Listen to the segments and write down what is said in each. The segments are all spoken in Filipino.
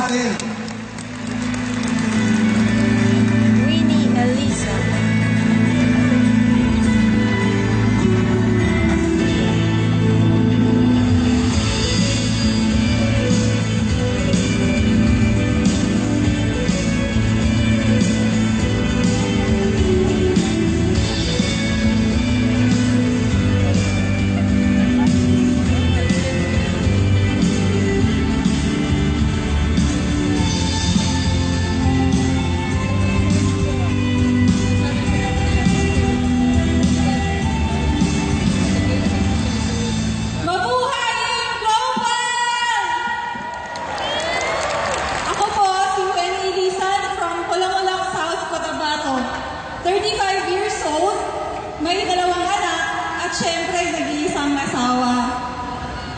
natin. Winnie Elisa. Mabuhay yung global! Ako po si Winnie Elisa from Kulangulang, South Cotabato. 35 years old, may 2 anak, at syempre nag-iisang asawa.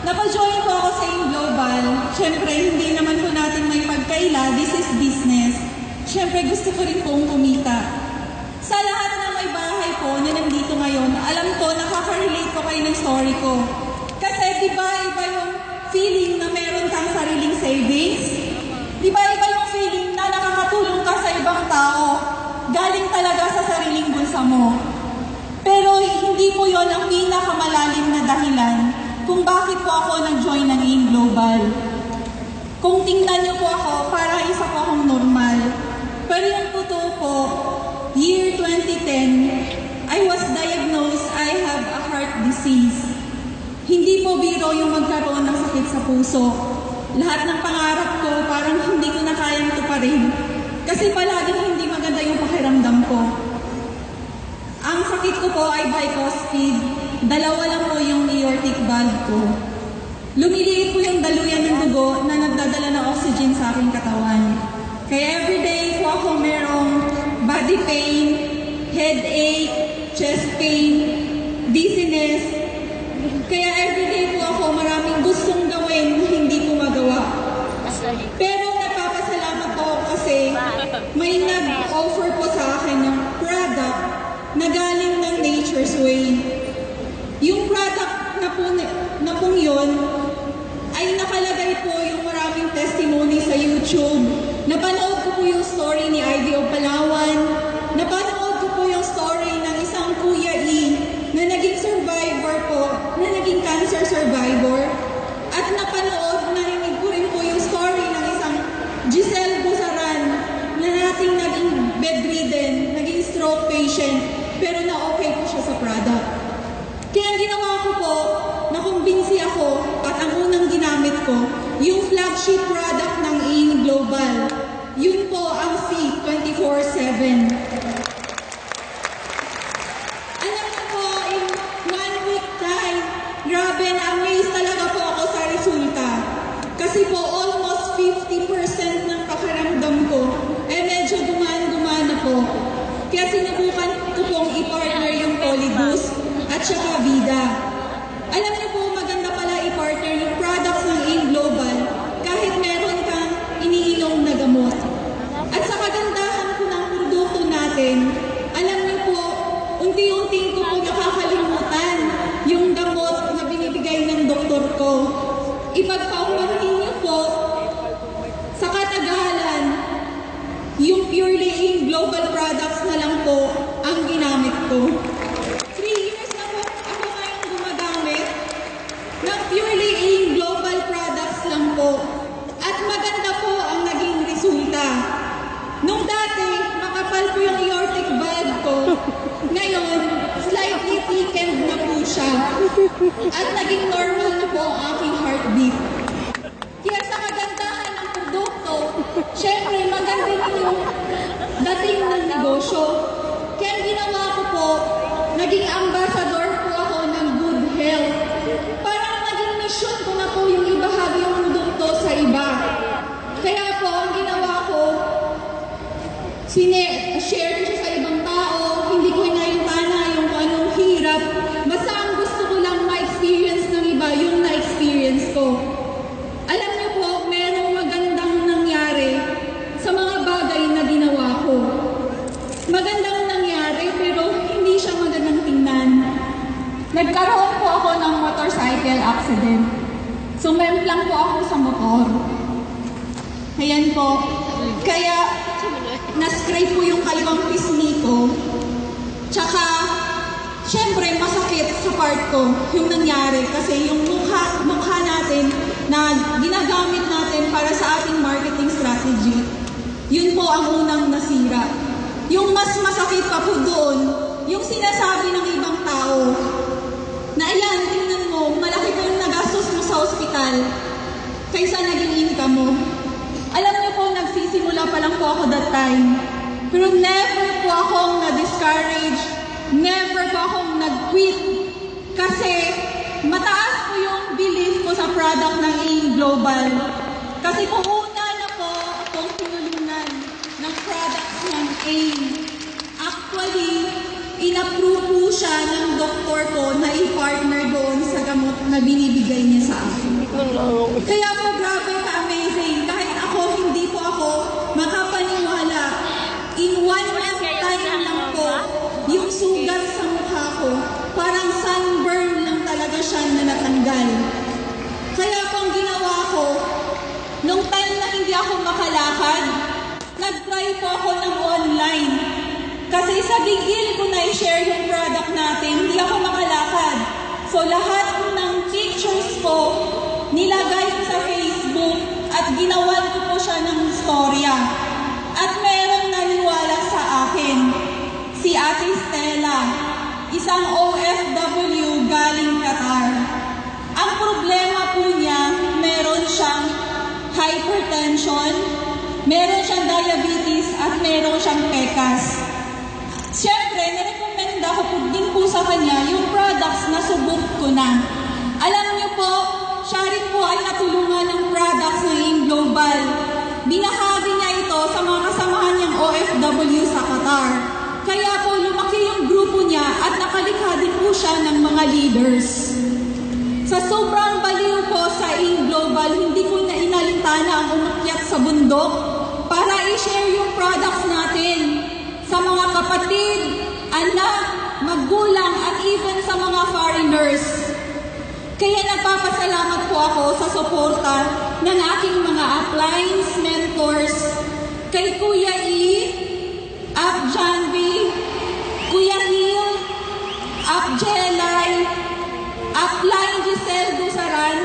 Napajoin po ako sa Global. Syempre, hindi naman po natin may pagkaila. This is business. Syempre, gusto ko rin pong kumita. Sa lahat ng may bahay po na nandito ngayon, alam ko, nakaka-relate ko kayo ng story ko. Kasi di ba iba yung feeling na meron kang sariling savings? Di ba iba yung feeling na nakakatulong ka sa ibang tao? Galing talaga sa sariling bulsa mo. Pero hindi po yon ang pinakamalalim na dahilan kung bakit po ako nag-join ng AIM Global. Kung tingnan niyo po ako, para isa po akong normal. Pero yung totoo po, year 2010, I was diagnosed I have a heart disease. Hindi po biro yung magkaroon ng sakit sa puso. Lahat ng pangarap ko, parang hindi ko na kayang tuparin. Kasi palaging hindi maganda yung pakiramdam ko. Ang sakit ko po ay bicuspid. 2 lang po yung aortic valve ko. Lumiliit po yung daluyan ng dugo na nagdadala ng oxygen sa aking katawan. Kaya everyday po ako merong body pain, headache, chest pain, dizziness. Kaya everyday po ako maraming gustong gawin na hindi ko magawa. Pero nagpapasalamat po ako kasi may nag-offer po sa akin ng product na galing ng Nature's Way. Yung product na pong yun ay nakalagay po yung maraming testimony sa YouTube. Napanood ko po yung story ni Ivy of Palawan. Napanood ko po yung story ng isang Kuya E na naging survivor po, na naging cancer survivor. At narinig ko rin po yung story ng isang Giselle Busaran na nating naging bedridden, naging stroke patient, pero na-okay po siya sa product. Kaya ang ginawa ko po, nakumbinsi ako at ang unang ginamit ko, yung flagship product ng AIM Global. Yun po ang C24/7. Alam niyo po, in 1 week time, grabe na-amaze talaga po ako sa resulta. Kasi po, almost 50% ng pakiramdam ko, medyo gumana po. Kaya sinubukan ko pong i-partner yung Polyboost at saka Vida. Alam niyo po, maganda pala i-partner yung products ng AIM Global kahit meron kang iniinom na gamot. At sa kagandahan po ng produkto natin, alam niyo po, unti-unting ko po nakakalimutan yung gamot na binibigay ng doktor ko. Ipagpaumanhin niyo po, sa katagalan, yung purely AIM Global products na lang po ang ginamit ko. 3 years na po ako ngayon gumagamit ng purely AIM Global products lang po. At maganda po ang naging resulta. Nung dati, makapal po yung aortic valve ko. Ngayon, slightly thickened na po siya. At naging normal na po ang aking heartbeat. Kaya sa kagandahan ng produkto, syempre maganda din yung dating ng negosyo. Kaya ang ginawa ko po, naging ambassador po ako ng good health. Parang naging mission ko na po yung ibahagi yung produkto sa iba. Kaya po, ang ginawa ko, share ko siya sa ibang tao, hindi ko hinayutana yung kung anong hirap. Basta ang gusto ko lang ma-experience ng iba, yung na-experience ko. Alam niyo po, merong magandang nangyari sa mga bagay na ginawa ko. Magandang nangyari, pero hindi siya magandang tingnan. Nagkaroon po ako ng motorcycle accident. Sumemplang po ako sa motor. Kaya Yan po. Kaya, na-scrape po yung kaliwang pisngi ko. Tsaka, syempre, masakit sa part ko yung nangyari kasi yung mukha natin na ginagamit natin para sa ating marketing strategy, yun po ang unang nasira. Yung mas masakit pa po doon, yung sinasabi ng ibang tao na ayan, tingnan mo, malaki pa yung nagastos mo sa ospital kaysa naging income mo. Alam niyo po, nagsisimula pa lang po ako that time. Pero never po akong na-discourage, never po akong nag-quit. Kasi mataas po yung belief ko sa product ng AIM Global. Kasi po una na po akong tinulungan ng products ng AIM. Actually, in-approve po siya ng doktor ko na i-partner doon sa gamot na binibigay niya sa akin. Kaya po grabe ka-amazing. Kahit ako, hindi po ako makapaniwala. In one time lang po, yung sugat sa mukha ko, parang sunburn lang talaga siya na natanggal. Kaya po ang ginawa ko, nung time na hindi ako makalakad, nag-try po ako ng online. Kasi sa bigil ko na i-share yung product natin, hindi ako makalakad. So lahat po ng pictures ko, nilagay ko sa Facebook at ginawan ko po siya ng storya. At merong naniwala sa akin, si Ate Stella, isang OFW galing Qatar. Ang problema po niya, meron siyang hypertension, meron siyang diabetes, at meron siyang PCOS. Siyempre, nirecommend ako po din po sa kanya yung products na subok ko na. Alam niyo po, siya rin po ay natulungan ng products ng AIM Global. Binahagi niya ito sa mga kasamahan niyang OFW sa Qatar. Kaya po lumaki yung grupo niya at nakalikha din po siya ng mga leaders. Sa sobrang baliw po sa AIM Global, hindi ko na inalintana ang umakyat sa bundok para i-share yung products natin sa mga kapatid, anak, magulang, at even sa mga foreigners. Kaya nagpapasalamat po ako sa suporta ng aking mga appliance mentors kay Kuya E, Ap Janvi, Kuya Neil, Ap Jelay, Upline Giselle Dusaran,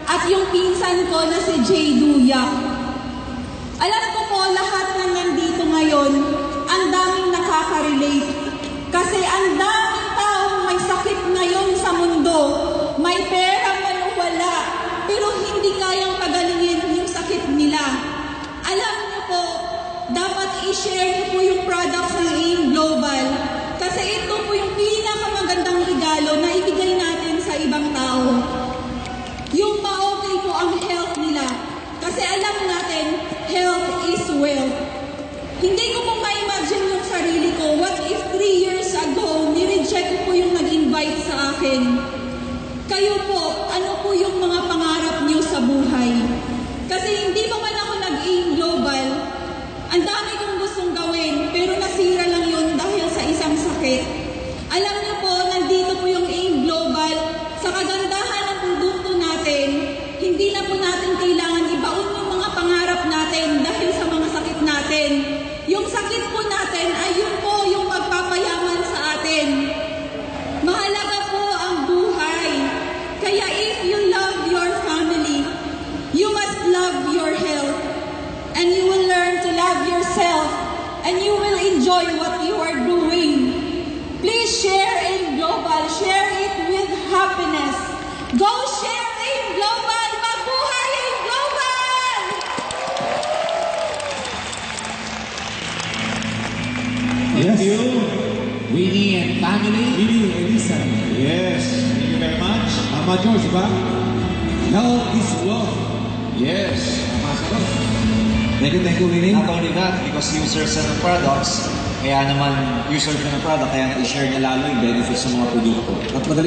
at yung pinsan ko na si Jay Duya. Alam ko po lahat na nandito ngayon, ang daming nakaka-relate. Kasi ang daming taong may sakit ngayon sa mundo. May pera man o wala, pero hindi kayang pagalingin yung sakit nila. Alam niyo po, dapat i-share niyo po yung products ng AIM Global. Kasi ito po yung pinakamagandang regalo na ibigay natin sa ibang tao. Yung ma-okay po ang health nila. Kasi alam natin, health is wealth. Hindi ko po ma-imagine yung sarili ko. What if 3 years ago, nireject ko po yung nag-invite sa akin? Kayo po, ano po yung mga pangarap niyo sa buhay? Kasi hindi pa man ako nag-AIM Global, ang dami kong gustong gawin, pero nasira lang yun dahil sa isang sakit. Alam niyo po, nandito po yung AIM Global. Sa kagandahan ng produkto natin, hindi na po natin kailangan ibaon yung mga pangarap natin dahil sa mga sakit natin. Yung sakit po natin ay yun po yung magpapayaman sa atin. Mahalaga po ang buhay. Kaya if you love your family, you must love your health. And you will learn to love yourself. And you will enjoy what you are doing. Please share AIM Global. Share it with happiness. Go share AIM Global. Mabuhay AIM Global! Thank you, Winnie and family. Winnie, Elisa. Yes, thank you very much. Mama George, ba? Health is wealth. Yes. Thank you, Winnie. Not only that, because users ng products, kaya naman users ng product, kaya na-share niya lalo yung benefits ng mga produkto. At madali